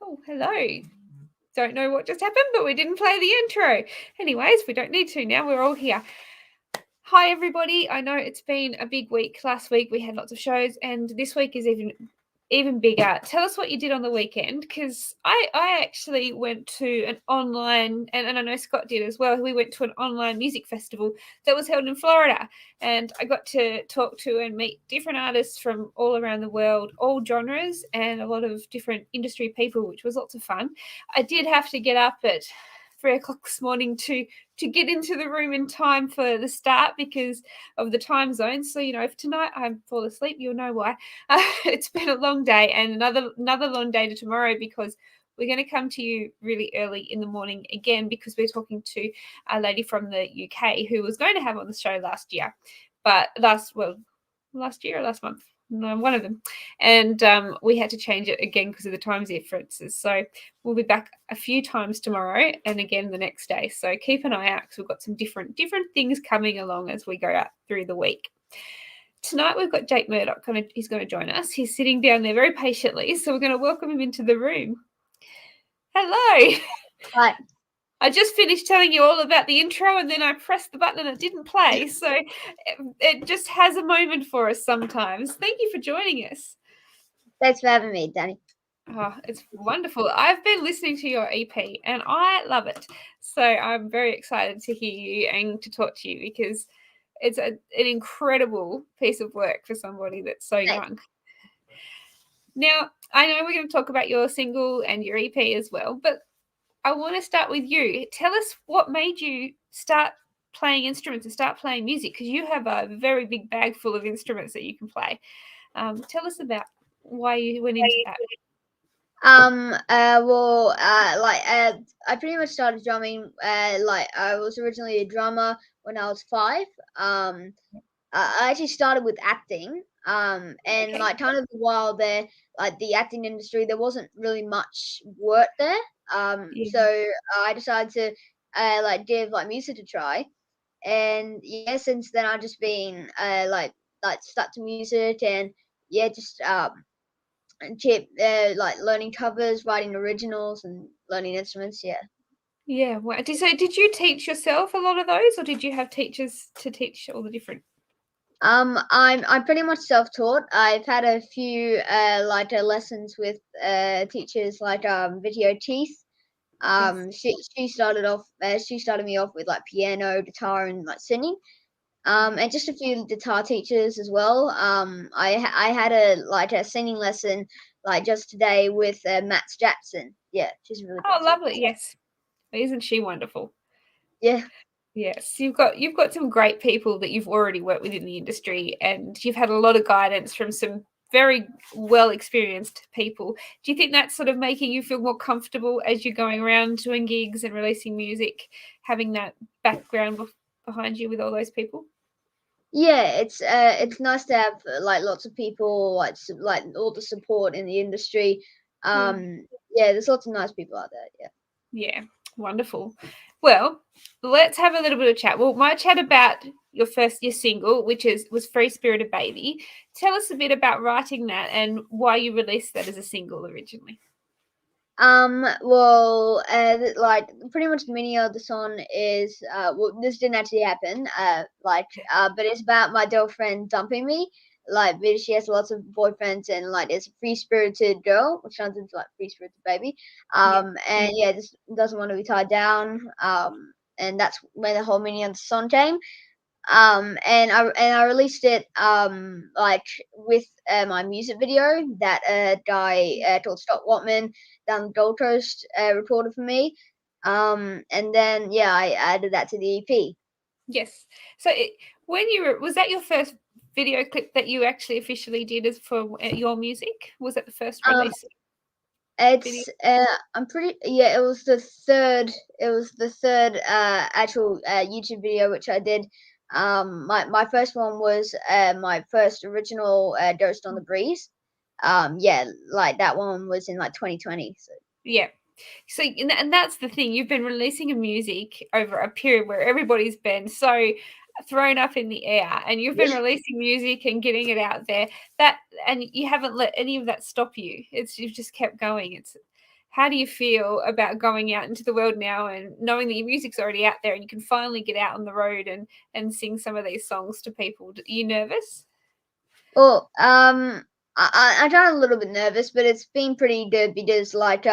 Oh, hello. Don't know what just happened, but we didn't play the intro. Anyways, we don't need to now. We're all here. Hi, everybody. I know it's been a big week. Last week we had lots of shows, and this week is even bigger. Tell us what you did on the weekend, because I actually went to an online, and I know Scott did as well. We went to an online music festival that was held in Florida, and I got to talk to and meet different artists from all around the world, all genres, and a lot of different industry people, which was lots of fun. I did have to get up at 3 o'clock this morning to get into the room in time for the start because of the time zone. So, if tonight I fall asleep, you'll know why. It's been a long day, and another long day to tomorrow, because we're going to come to you really early in the morning again, because we're talking to a lady from the UK who was going to have on the show last year, but last year or last month. No, one of them. And we had to change it again because of the time differences. So we'll be back a few times tomorrow and again the next day. So keep an eye out, because we've got some different things coming along as we go out through the week. Tonight we've got Jake Murdoch. He's going to join us. He's sitting down there very patiently. So we're going to welcome him into the room. Hello. Hi. I just finished telling you all about the intro, and then I pressed the button and it didn't play. So it just has a moment for us sometimes. Thank you for joining us. Thanks for having me, Danny. Oh, it's wonderful. I've been listening to your EP and I love it. So I'm very excited to hear you and to talk to you, because it's an incredible piece of work for somebody that's so young. Now, I know we're going to talk about your single and your EP as well, but I want to start with you. Tell us what made you start playing instruments and start playing music, because you have a very big bag full of instruments that you can play. Tell us about why you went into that. I pretty much started drumming. I was originally a drummer when I was 5. I actually started with acting. And Okay. kind of while there, like the acting industry, there wasn't really much work there. Yeah. So I decided to give music a try. And yeah, since then I've just been stuck to music, and yeah, just keep learning covers, writing originals, and learning instruments. Yeah. Yeah. Well, did you teach yourself a lot of those, or did you have teachers to teach all the different? I'm pretty much self-taught. I've had a few lessons with teachers like Video Teeth. Yes. She started me off with like piano, guitar, and like singing. And just a few guitar teachers as well. I had a singing lesson like just today with Matt Jackson. Yeah, she's really Oh, good too. lovely. Yes. Isn't she wonderful? Yeah. Yes, you've got some great people that you've already worked with in the industry, and you've had a lot of guidance from some very well experienced people. Do you think that's sort of making you feel more comfortable as you're going around doing gigs and releasing music, having that background behind you with all those people? Yeah, it's nice to have lots of people like all the support in the industry. Yeah. Yeah, there's lots of nice people out there. Yeah. Yeah, wonderful. Well, let's have a little bit of chat. Well, my chat about your single, which was Free Spirited Baby. Tell us a bit about writing that and why you released that as a single originally. Pretty much the meaning of the song is this didn't actually happen. But it's about my girlfriend dumping me. Like, because she has lots of boyfriends, and like, it's a free spirited girl, which sounds into like free spirited baby. Yeah. And yeah, just doesn't want to be tied down. And that's where the whole meaning of the song came. And I released it with my music video that a guy called Scott Watman down the Gold Coast recorded for me. And then yeah, I added that to the EP. Yes. So was that your first video clip that you actually officially did as for your music? Was that the first Um, release video? it's I'm pretty yeah. It was the third actual YouTube video which I did. My first one was my first original Ghost on the Breeze. Yeah, like that one was in like 2020. So. Yeah. So, and that's the thing. You've been releasing a music over a period where everybody's been so thrown up in the air, and you've been releasing music and getting it out there. And you haven't let any of that stop you. You've just kept going. how do you feel about going out into the world now and knowing that your music's already out there and you can finally get out on the road and sing some of these songs to people? Are you nervous? Well, I got a little bit nervous, but it's been pretty good because like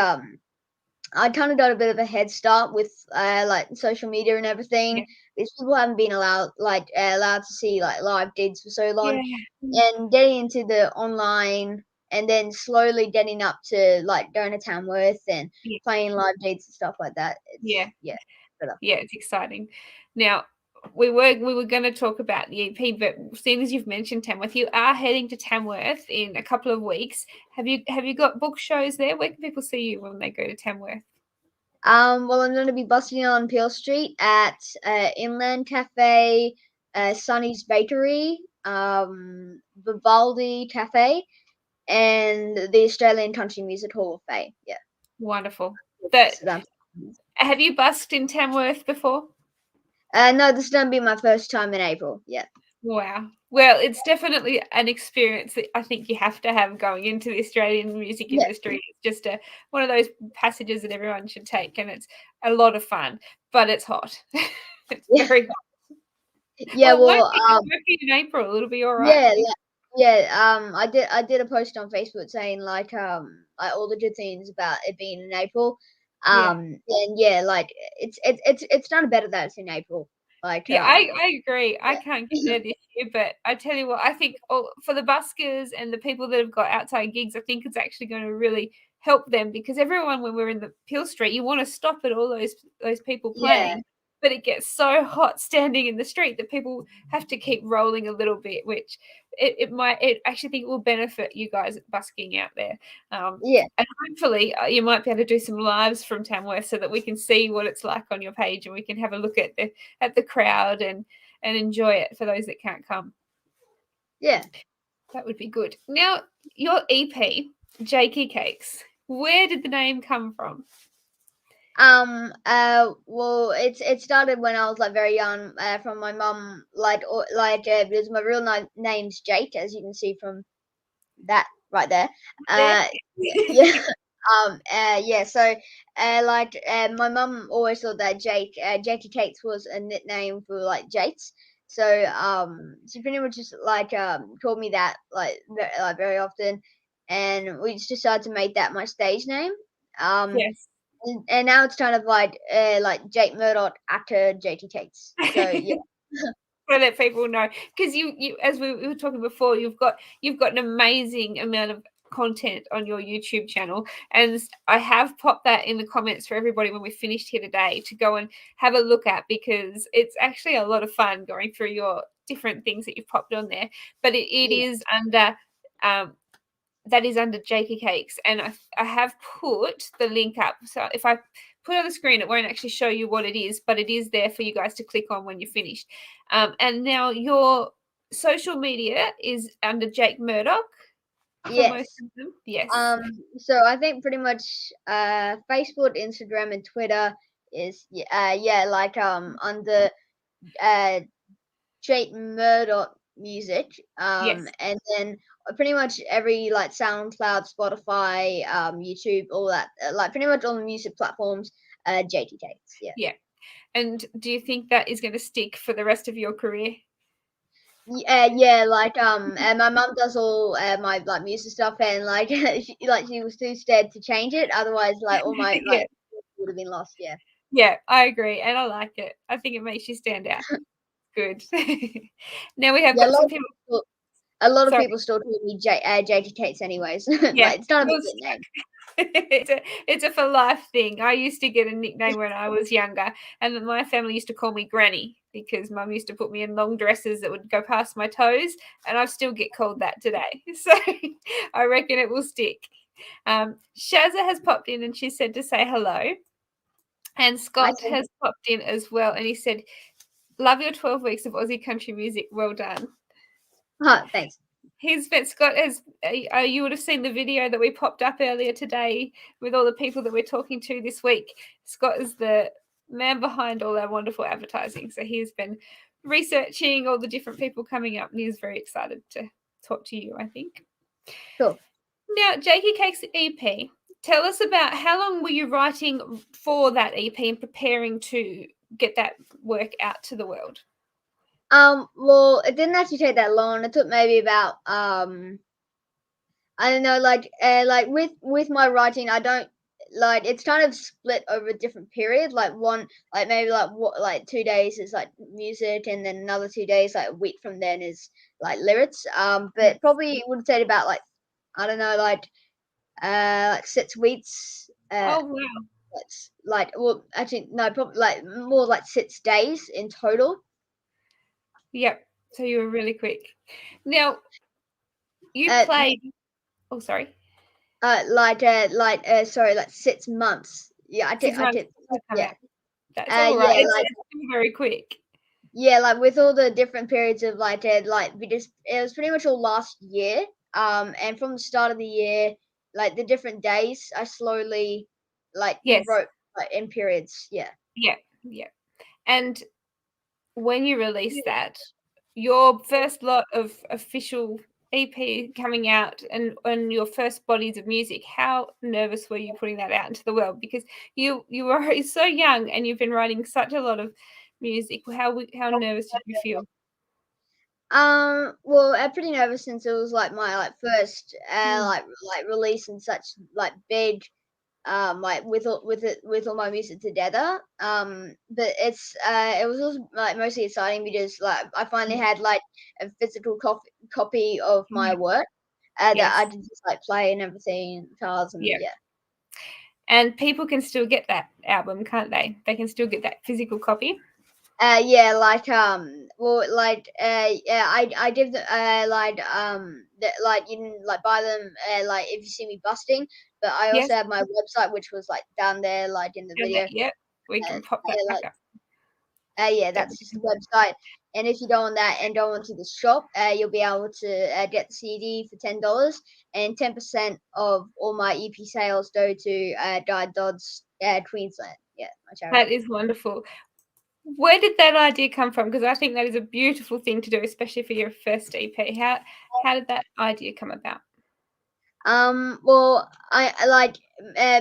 I kind of got a bit of a head start with like social media and everything. Yeah. Because people haven't been allowed to see like live gigs for so long, Yeah. and getting into the online, and then slowly getting up to like going to Tamworth and Yeah. playing live gigs and stuff like that. Yeah. Yeah, better. Yeah, it's exciting. Now, we were going to talk about the EP, but seeing as you've mentioned Tamworth, you are heading to Tamworth in a couple of weeks. Have you got book shows there? Where can people see you when they go to Tamworth? Well, I'm going to be busking on Peel Street at Inland Cafe, Sunny's Bakery, Vivaldi Cafe, and the Australian Country Music Hall of Fame. Yeah. Wonderful. That So that's, have you busked in Tamworth before? no, this is going to be my first time in April. Yeah. Wow. Well, it's definitely an experience that I think you have to have going into the Australian music Yeah. industry. It's just one of those passages that everyone should take, and it's a lot of fun, but it's hot. It's Yeah. very hot. Yeah. Well, it Well, won't be in April. It'll be all right. yeah. Yeah. I did a post on Facebook saying like all the good things about it being in April. Yeah. And yeah, like it's not better that it's in April. Like Yeah, I agree. I yeah. can't get there this year, but I tell you what, I think for the buskers and the people that have got outside gigs, I think it's actually going to really help them because everyone, when we're in the Peel Street, you want to stop at all those people Yeah. playing, but it gets so hot standing in the street that people have to keep rolling a little bit, which it actually think it will benefit you guys busking out there. Yeah. And hopefully you might be able to do some lives from Tamworth so that we can see what it's like on your page and we can have a look at the crowd and enjoy it for those that can't come. Yeah. That would be good. Now, your EP, Jakey Cakes, where did the name come from? Well, it started when I was like very young, from my mum, because my real name's Jake, as you can see from that right there. There? Yeah. Yeah. So, my mum always thought that Jakey Cakes was a nickname for like Jakes. So, she pretty much just called me that very often, and we just decided to make that my stage name. Um, Yes. and now it's kind of like Jake Murdoch actor JT Cakes. So yeah. So that people know, because you as we were talking before, you've got an amazing amount of content on your YouTube channel, and I have popped that in the comments for everybody when we finished here today to go and have a look at, because it's actually a lot of fun going through your different things that you've popped on there. But it Yeah. is under that is under Jakey Cakes, and I have put the link up. So if I put it on the screen, it won't actually show you what it is, but it is there for you guys to click on when you're finished. And now your social media is under Jake Murdoch for Yes. most of them. Yes. So I think pretty much Facebook, Instagram, and Twitter is under Jake Murdoch music. Yes. And then pretty much every like SoundCloud, Spotify, YouTube, all that, like pretty much all the music platforms, JT Cakes. Yeah. Yeah. And do you think that is going to stick for the rest of your career? Yeah, and my mum does all my like music stuff, and she was too scared to change it, otherwise like all my Yeah. would have been lost. Yeah. Yeah, I agree, and I like it. I think it makes you stand out. Good. Now we have Yeah, got some people. a lot of Sorry. people still call me JT Cates anyways. Yeah, Like it's not a yours good name. it's a for life thing. I used to get a nickname when I was younger, and then my family used to call me Granny because Mum used to put me in long dresses that would go past my toes, and I still get called that today. So I reckon it will stick. Shazza has popped in and she said to say hello, and Scott has popped in as well, and he said, "Love your 12 weeks of Aussie country music. Well done." Thanks. Scott has. You would have seen the video that we popped up earlier today with all the people that we're talking to this week. Scott is the man behind all our wonderful advertising. So he's been researching all the different people coming up, and he's very excited to talk to you, I think. Cool. Now, Jakey Cakes EP. Tell us about how long were you writing for that EP and preparing to get that work out to the world? Well, it didn't actually take that long. It took maybe about I don't know, like with my writing, I don't like it's kind of split over a different period. Like one, like maybe like what, like 2 days is like music, and then another 2 days, like a week from then is like lyrics. But probably would say about like I don't know, like 6 weeks. Oh, wow. Like well, actually no, probably like more like 6 days in total. Yep. So you were really quick. Now, you Uh, played. Oh, sorry. sorry, like 6 months. Yeah, Six I months did. to come Yeah, out. That's all right. yeah, It's like still very quick. yeah, like with all the different periods of like we just it was pretty much all last year. And from the start of the year, like the different days, I slowly like Yes. wrote like in periods. Yeah. Yeah. Yeah. And when you release that, your first lot of official EP coming out and your first bodies of music, how nervous were you putting that out into the world? Because you were so young and you've been writing such a lot of music. How nervous did you feel? Well, I'm pretty nervous since it was like my like first Mm. like release in such like big like with all my music together. But it was also like mostly exciting because like I finally Yeah. had like a physical copy of my Yeah. work that I Yes. could just like play and everything, cards and Yeah. yeah. And people can still get that album, can't they? They can still get that physical copy. Yeah, well, yeah, I give them, like you can like buy them, like if you see me busting. But I Yes. also have my website, which was like down there, like in the And that, video. yep. We can pop that Yeah, back up. yeah, That that's just the website. And if you go on that and go onto the shop, you'll be able to get the CD for $10, and 10% of all my EP sales go to Died Dodds, Queensland. Yeah, my that charity. is wonderful. Where did that idea come from? Because I think that is a beautiful thing to do, especially for your first EP. How did that idea come about? Well, I like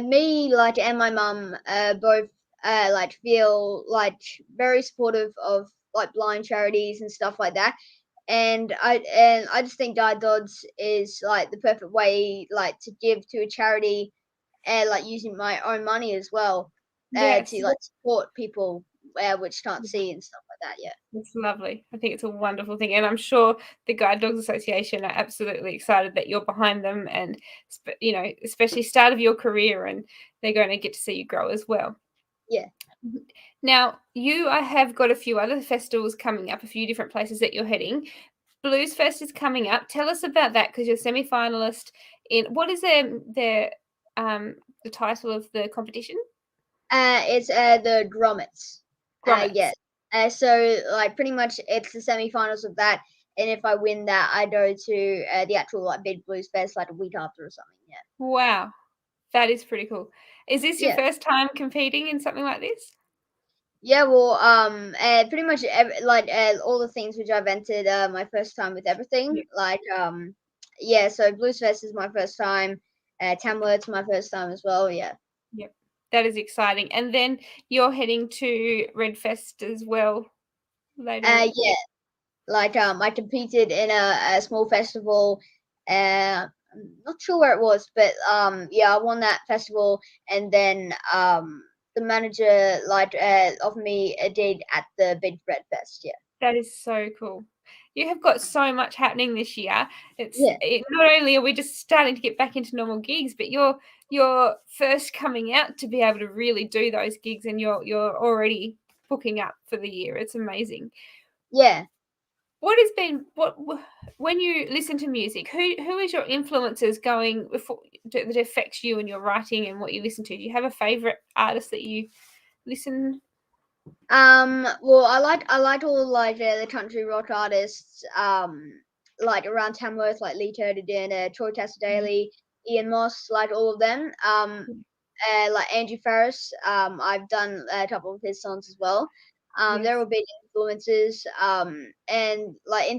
me, like, and my mum, both, like, feel like very supportive of like blind charities and stuff like that. And I just think Guide Dogs is like the perfect way, like, to give to a charity, and like using my own money as well, Yes, to like support people which can't see and stuff like that. Yeah. it's lovely. I think it's a wonderful thing, and I'm sure the Guide Dogs Association are absolutely excited that you're behind them, and especially start of your career, and they're going to get to see you grow as well. Yeah. Now, I have got a few other festivals coming up, a few different places that you're heading. Blues Fest is coming up. Tell us about that because you're semi-finalist in what is the title of the competition? It's the Grommets. Yeah. Grommets. So like pretty much it's the semifinals of that, and if I win that, I go to the actual like big blues fest like a week after or something. Yeah. Wow, that is pretty cool. Is this your Yeah. first time competing in something like this? Yeah. Well, pretty much all the things which I've entered, my first time with everything. Yeah, Yeah. So blues fest is my first time. Tamworth's my first time as well. Yeah. yeah. That is exciting. And then you're heading to Red Fest as well later. Yeah. I competed in a small festival. I'm not sure where it was, but yeah, I won that festival, and then the manager offered me a date at the Big Red Fest. Yeah. That is so cool. You have got so much happening this year. Yeah. Not only are we just starting to get back into normal gigs, but you're first coming out to be able to really do those gigs, and you're already booking up for the year. It's amazing. Yeah. What has been what when you listen to music? Who is your influences going that affects you and your writing and what you listen to? Do you have a favorite artist that you listen? Well, I like all like the country rock artists. Like around Tamworth, like Lee Turdigan, Troy Tassadale, Ian Moss, like all of them. Like Andrew Ferris. I've done a couple of his songs as well. They're Yes. all big influences. And like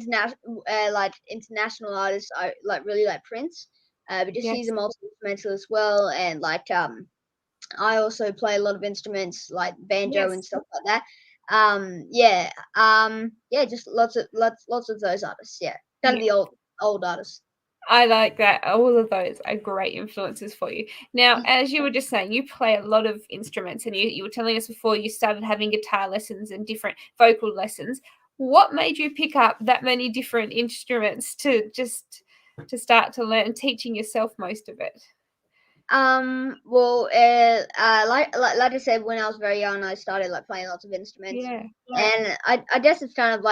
international artists, I like really like Prince. because she's a Yes. multi-instrumental as well, and like I also play a lot of instruments like banjo and Yes. stuff like that. Yeah, just lots of those artists. Yeah, kind of Yeah. the old artists. I like that. All of those are great influences for you. Now, as you were just saying, you play a lot of instruments, and you were telling us before you started having guitar lessons and different vocal lessons. What made you pick up that many different instruments to start to learn, teaching yourself most of it? Well, like I said, when I was very young, I started like playing lots of instruments, Yeah. and I guess it's kind of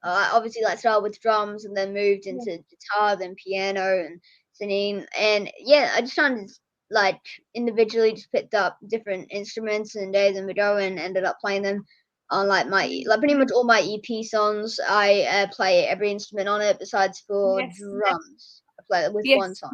obviously like started with drums and then moved Yeah. into guitar, then piano and singing, and yeah, I just kind of like individually just picked up different instruments and days in the go and ended up playing them on like pretty much all my EP songs. I play every instrument on it besides for Yes. drums. I play it with one Yes. song.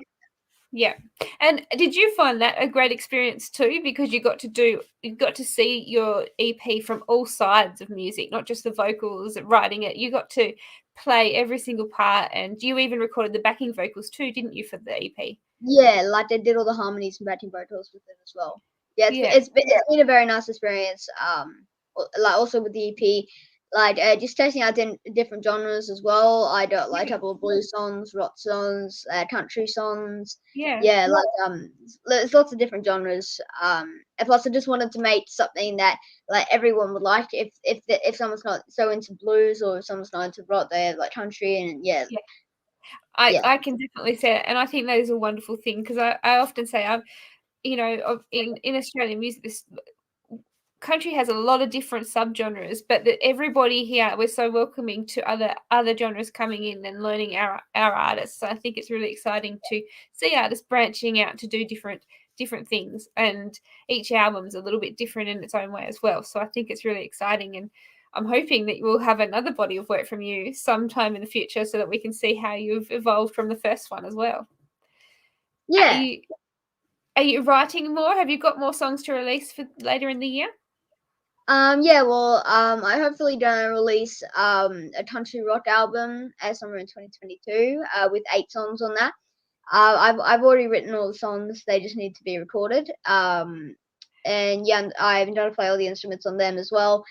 Yeah. And did you find that a great experience too? Because you got to see your EP from all sides of music, not just the vocals, writing it. You got to play every single part, and you even recorded the backing vocals too, didn't you, for the EP? Yeah, like they did all the harmonies and backing vocals with it as well. Yeah, Yeah. it's been a very nice experience. Like also with the EP, like just testing out different genres as well. I got like a Yeah. couple of blues songs, rock songs, country songs. Yeah. Yeah, like there's lots of different genres. And plus I just wanted to make something that like everyone would like. If someone's not so into blues or if someone's not into rock, they have like country and yeah, Yeah. yeah, I can definitely say it, and I think that is a wonderful thing because I often say I've in Australian music, this country has a lot of different subgenres, but that everybody here we're so welcoming to other genres coming in and learning our artists. So I think it's really exciting to see artists branching out to do different things, and each album's a little bit different in its own way as well. So I think it's really exciting, and I'm hoping that we'll have another body of work from you sometime in the future so that we can see how you've evolved from the first one as well. Are yeah. you are you writing more? Have you got more songs to release for later in the year? Yeah, well, I hopefully gonna release a country rock album somewhere in 2022 with 8 songs on that. I've already written all the songs; they just need to be recorded. And yeah, I've got to play all the instruments on them as well.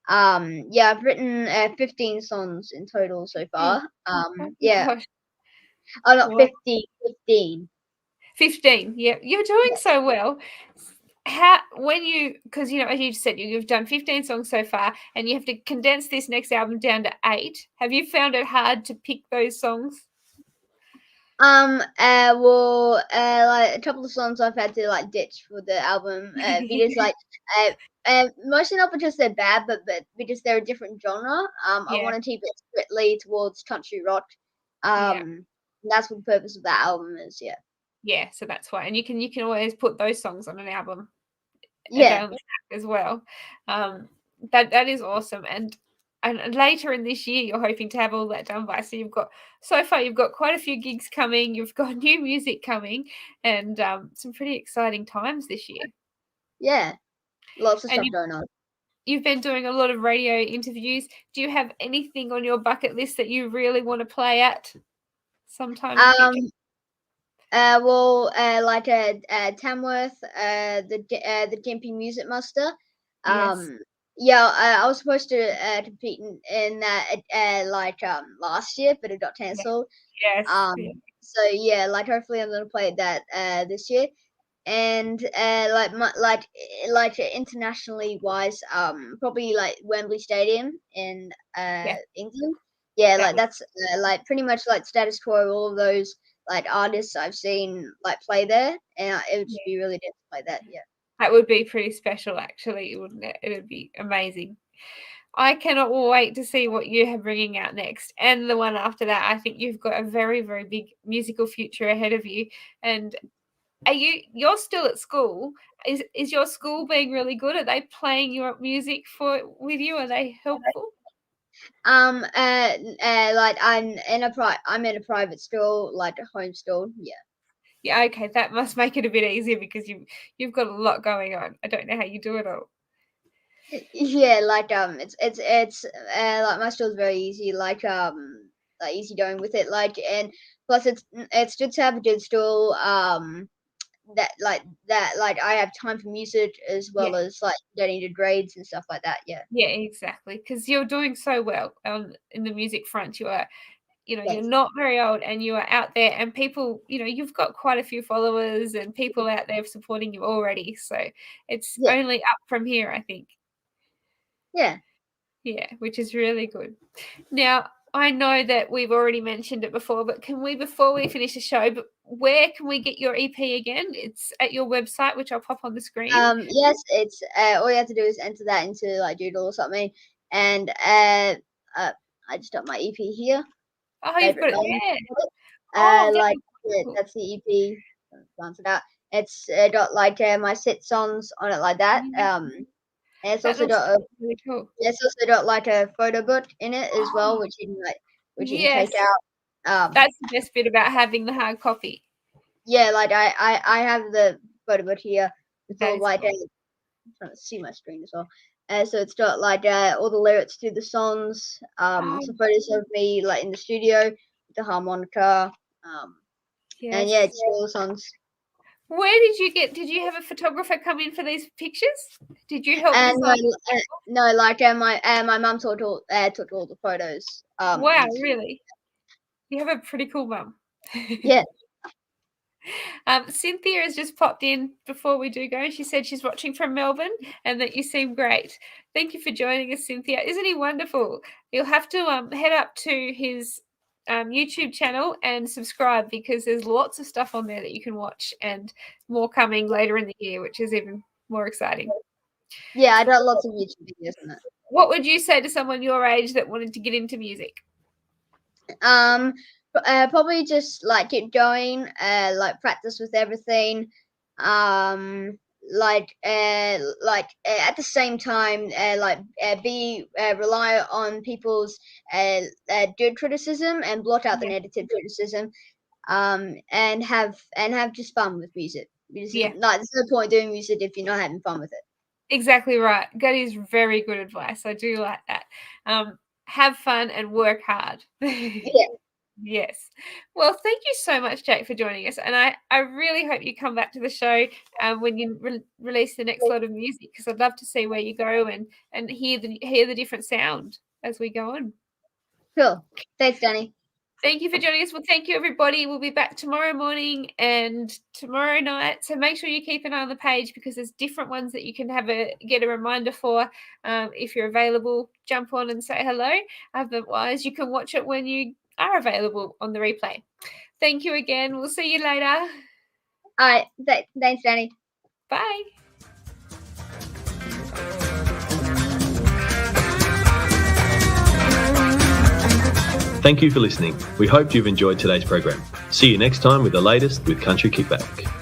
Yeah, I've written 15 songs in total so Mm. far. Oh my Yeah, gosh. oh, not Wow. 50, 15. 15. Yeah, you're doing Yeah. so well. How when you because as you said, you've done 15 songs so far, and you have to condense this next album down to 8. Have you found it hard to pick those songs? Like a couple of songs I've had to like ditch for the album, because like, uh, mostly not because they're bad, but because they're a different genre. I Yeah, want to keep it strictly towards country rock. yeah, That's what the purpose of that album is. Yeah, yeah. So that's why, and you can always put those songs on an album yeah, down the track as well. Um, that is awesome, and later in this year, you're hoping to have all that done by. So you've got quite a few gigs coming. You've got new music coming, and some pretty exciting times this year. yeah. Lots of And stuff going on. you've been doing a lot of radio interviews. Do you have anything on your bucket list that you really want to play at sometime in the future? Um, like Tamworth, the Gympie Music Muster. Yes, Um, yeah, I was supposed to compete in that last year, but it got yeah, cancelled. yes, yeah, So yeah, like hopefully I'm gonna play that this year, and internationally wise, probably like Wembley Stadium in yeah. England. Yeah, That like would that's like pretty much like status quo. All of those like artists I've seen like play there, and it would yeah, just be really good to play that. Yeah. that would be pretty special, actually, wouldn't it? It would be amazing. I cannot wait to see what you are bringing out next, and the one after that. I think you've got a very, very big musical future ahead of you. And you're still at school? Is your school being really good? Are they playing your music for with you? Are they helpful? Like I'm in a private school, like a home school. Yeah. Yeah, okay, that must make it a bit easier because you've got a lot going on. I don't know how you do it all. Yeah, like it's like my school's very easy. Like easy going with it. Like, and plus it's good to have a digital that I have time for music as well as like getting to grades and stuff like that. Yeah. Yeah, exactly. Because you're doing so well in the music front. You are, you're Thanks. not very old and you are out there, and people, you've got quite a few followers and people out there supporting you already. So it's only up from here, I think. Yeah. Yeah, which is really good. Now, I know that we've already mentioned it before, but before we finish the show, but where can we get your EP again? It's at your website, which I'll pop on the screen. Yes, it's all you have to do is enter that into like Doodle or something, and I just got my EP here. Oh, you've got it there. Like that's the EP. Glance it out. It's got like my sit songs on it like that. And it's also got really cool. It's also got like a photo book in it as well, which you can take out. That's the best bit about having the hard copy. Yeah, like I have the photo book here. It's all like cool. I'm trying to see my screen as well. So it's got like all the lyrics to the songs, some photos of me like in the studio with the harmonica, and it's all the songs. Where did you have a photographer come in for these pictures? Did you help? No, like my mum took all the photos. Wow, really? You have a pretty cool mum. Yeah. Cynthia has just popped in before we do go. She said she's watching from Melbourne and that you seem great. Thank you for joining us, Cynthia. Isn't he wonderful? You'll have to head up to his YouTube channel and subscribe, because there's lots of stuff on there that you can watch, and more coming later in the year, which is even more exciting. Yeah, I got lots of YouTube videos on it. What would you say to someone your age that wanted to get into music? Probably just like keep going, like practice with everything, like at the same time, rely on people's good criticism and blot out the negative criticism, and have just fun with music. Because there's no point doing music if you're not having fun with it. Exactly right. That is very good advice. I do like that. Have fun and work hard. Yeah. Yes. Well, thank you so much, Jake, for joining us. And I really hope you come back to the show when you release the next lot of music, because I'd love to see where you go and hear the different sound as we go on. Cool. Thanks, Danni. Thank you for joining us. Well, thank you, everybody. We'll be back tomorrow morning and tomorrow night. So make sure you keep an eye on the page, because there's different ones that you can get a reminder for. If you're available, jump on and say hello. Otherwise, you can watch it when you are available on the replay. Thank you again. We'll see you later. All right. Thanks, Danni. Bye. Thank you for listening. We hope you've enjoyed today's program. See you next time with the latest with Country Kickback.